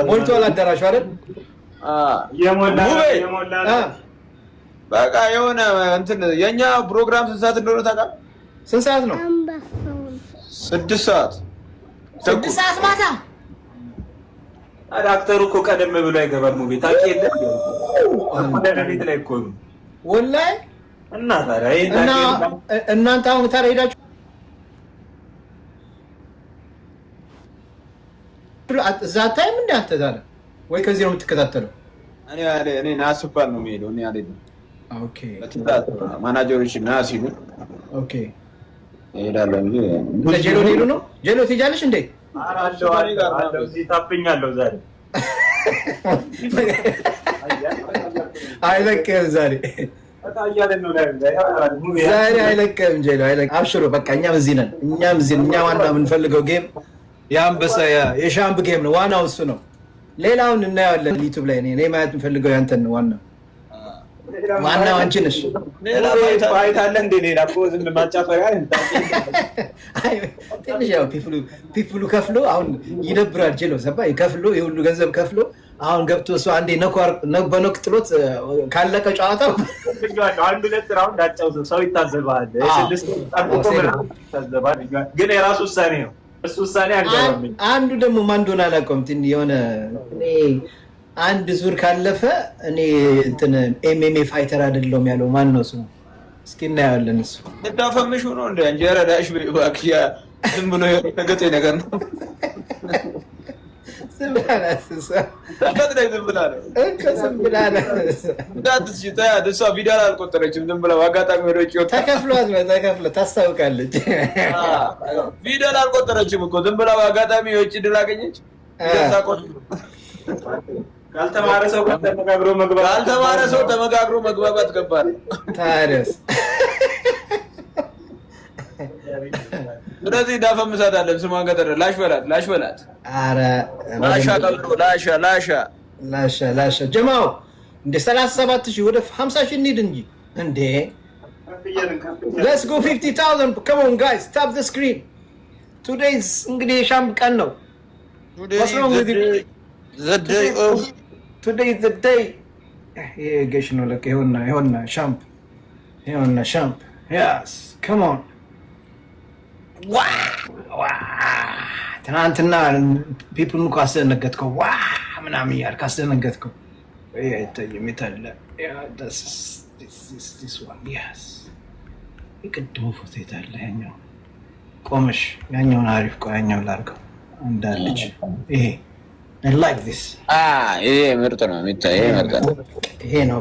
ሞልቷል አዳራሹ አይደል? የሞላ በቃ የሆነ እንትን የኛ ፕሮግራም ስንት ሰዓት እንደሆነ ታውቃለህ? ስንት ሰዓት ነው? 6 ሰዓት 6 ሰዓት ማታ። ዳክተሩ እኮ ቀደም ብሎ አይገባም ቤት ታውቂያለሽ? ለሌሊት ላይ እኮ ነው ወላሂ። እና ታዲያ እናንተ አሁን ታዲያ ሄዳችሁ እዛ ታይም እንደ አንተ ታዲያ ወይ ከዚህ ነው የምትከታተለው? እኔ ናስባል ነው የሚሄደው። እኔ አልሄድም። ኦኬ ማናጀሮች ና ሲሉ ኦኬ እሄዳለሁ እንጂ ጀሎ ሊሉ ነው። ጀሎ ትሄጃለሽ እንዴ? ታፍኛለሁ ዛሬ አይለቅም ዛሬ አይለቅም ጀሎ አይለቅም። አብሽሮ በቃ እኛም እዚህ ነን። እኛ ዋና የምንፈልገው ጌም የአንበሳ የሻምፕ ጌም ነው። ዋናው እሱ ነው። ሌላውን እናየዋለን ዩቲዩብ ላይ። እኔ ማየት የምፈልገው ያንተን ነው። ዋናው አንቺ ነሽ። ሌላ ፋይት አለ እንዴ? ሌላ እኮ ዝም ማጫፈሪያ ትንሽ ያው ፒፕሉ ከፍሎ አሁን ይደብራል። ጀሎ ሰባ ከፍሎ የሁሉ ገንዘብ ከፍሎ አሁን ገብቶ እሱ አንዴ በኖክ ጥሎት ካለቀ ጨዋታው አንድ ሁለት ራውንድ አጫውተው ሰው ይታዘባል። ግን የራሱ ውሳኔ ነው። እሱ ውሳኔ አልገባም። አንዱ ደግሞ ማን እንደሆነ አላውቀውም። የሆነ አንድ ዙር ካለፈ እኔ እንትን ኤምኤምኤ ፋይተር አይደለሁም ያለው ማን ነው ስሙ? እስኪ እናያለን። እሱ ልታፈምሹ ነው እንደ እንጀራ ዳሽ ባክያ ዝም ብሎ የገጠ ነገር ነው። ዝም ብላ እሷ ቪዲዮ አልቆጠረችም። ዝም ብላ አጋጣሚ ወደ ውጭ ወጣ። ተከፍሏት ታስታውቃለች። ቪዲዮ አልቆጠረችም እኮ ዝም ብላ አጋጣሚ የውጭ ድል አገኘች። ካልተማረ ሰው ተመጋግሮ መግባባት ገባል። ታዲያስ ስለዚህ እንዳፈምሳታለን። ስሟን ገጠረ ላሽ በላት። ኧረ ላሻ ጀማው እንደ 37,000 ወደ 50,000 እንሂድ እንጂ Let's go 50,000. Come on guys, tap the screen. Today's እንግዲህ የሻምፕ ቀን ነው። What's wrong with you? Today is the day. ገሽ ነው ለካ ይሆንና ሻምፕ Yes, come on. ትናንትና ፒፕል እኮ አስደነገጥከው። ምናምን እያልክ አስደነገጥከው። አይታይም የታለ የቅድሙ ፎቶ የታለ? ያኛው ቆመሽ ያኛውን አሪፍ ያኛው ላድርገው እንዳለች ይሄ ይሄ ምርጥ ነው የሚታይ። ይሄ ነው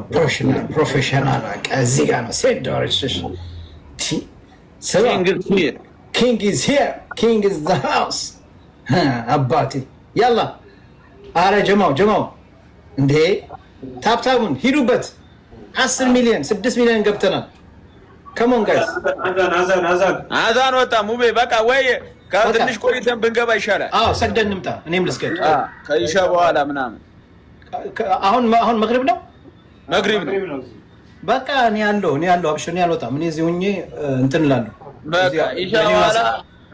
ፕሮፌሽናል። በቃ እዚህ ጋር ነው ሴት ዶርሽ King is here. King is the house. አባቴ ያላ አረ ጀማው እንዴ ታፕታቡን ሂዱበት። 10 ሚሊዮን 6 ሚሊዮን ገብተናል። ከሞን ጋይስ አዛን ወጣ ሙቤ በቃ ወይ ከትንሽ ቆይተን ብንገባ ይሻላል። ሰግደን እንምጣ። እኔም ልስገድ ከኢሻ በኋላ ምናምን። አሁን መግሪብ ነው በቃ እኔ ያለው አብሽር እኔ አልወጣም። እኔ እዚህ ሆኜ እንትን እላለሁ። በቃ ኢሻ በኋላ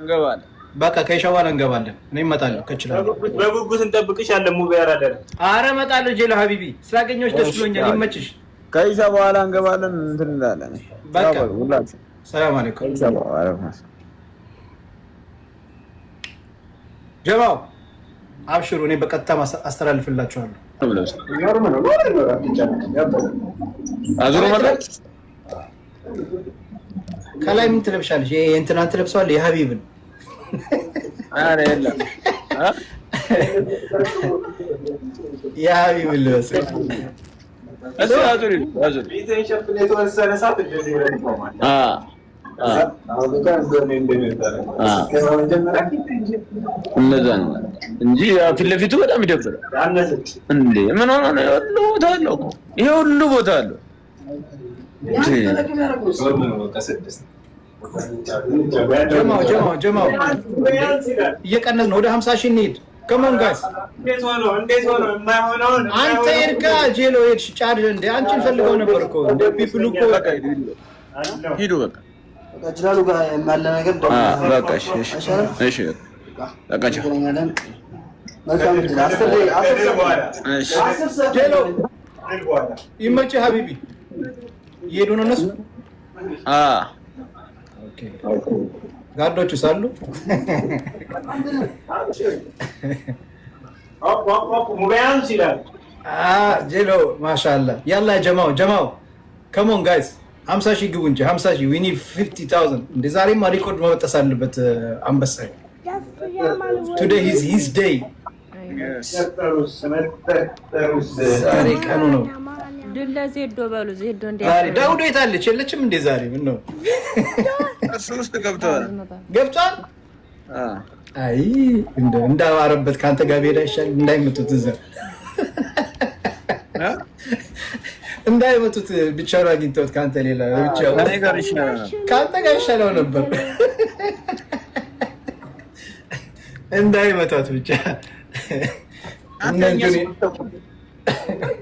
እንገባለን። በቃ ከኢሻ በኋላ እንገባለን። እኔ እመጣለሁ ከችላለሁ። በጉጉት እንጠብቅሻለን። ሙቤ ያራደረ አረ እመጣለሁ። ጄሎ ሀቢቢ ስላገኘሁሽ ደስ ብሎኛል። ይመችሽ። ከኢሻ በኋላ እንገባለን። እንትን እንላለን። በቃ ሰላም አለይኩም ጀማው። አብሽሩ እኔ በቀጥታ አስተላልፍላችኋለሁ። አዙሩ ማለት ከላይ ምን ትለብሻለሽ? ይሄ እንትናን ትለብሰዋለህ? የሀቢብን አረ የለም የሀቢብን ልበስ። እሱ አዙሪ ቤቴን ሸፍኔ የተወሰነ ሰዓት እንደዚህ ይሆናል። እነዛ ነው እንጂ ፊት ለፊቱ በጣም ይደብራል። እንዴ ምን ሆነ ነው? ሁሉ ቦታ አለው እኮ ይሄ ሁሉ ቦታ አለው። ጀማው እየቀነስ ነው። ወደ 50,000 እንሂድ። ከሞን ጋይስ እንዴት ሆኖ የማይሆነውን አንተ ይርካ ጄሎ ሄድሽ ጫድ እንደ አንቺን ፈልገው ነበር እኮ እንደ ፒፕሉ እኮ ሂዱ በቃ ከጅላሉ ጋር ያለ ነገር በቃ እሺ እሺ በቃ ጄሎ ይመችህ ሀቢቢ። እየሄዱ ነው እነሱ። ጋርዶቹ ሳሉ ጄሎ ማሻአላ። ያላ ጀማው ከሞን ጋይስ 50 ሺህ ግቡ እንጂ 50 ሺህ ዊ ኒድ 50,000 እንደ ዛሬማ ሪኮርድ መበጠስ አለበት። አንበሳ ቱዴይ ሂዝ ዴይ ዛሬ ቀኑ ነው። ድል ለዜዶ በሉ። ዜዶ እንደ ዛሬ ዳውዶ የታለች? የለችም እንደ ዛሬ ምን ነው እሱ ውስጥ ገብቷል። አይ እንዳባረበት ካንተ ጋር ሄዳ ይሻል እንዳይመቱት እዛ እንዳይመቱት ብቻውን አግኝተውት ካንተ ሌላ ብቻው ካንተ ጋር ይሻለው ነበር። እንዳይመታት ብቻ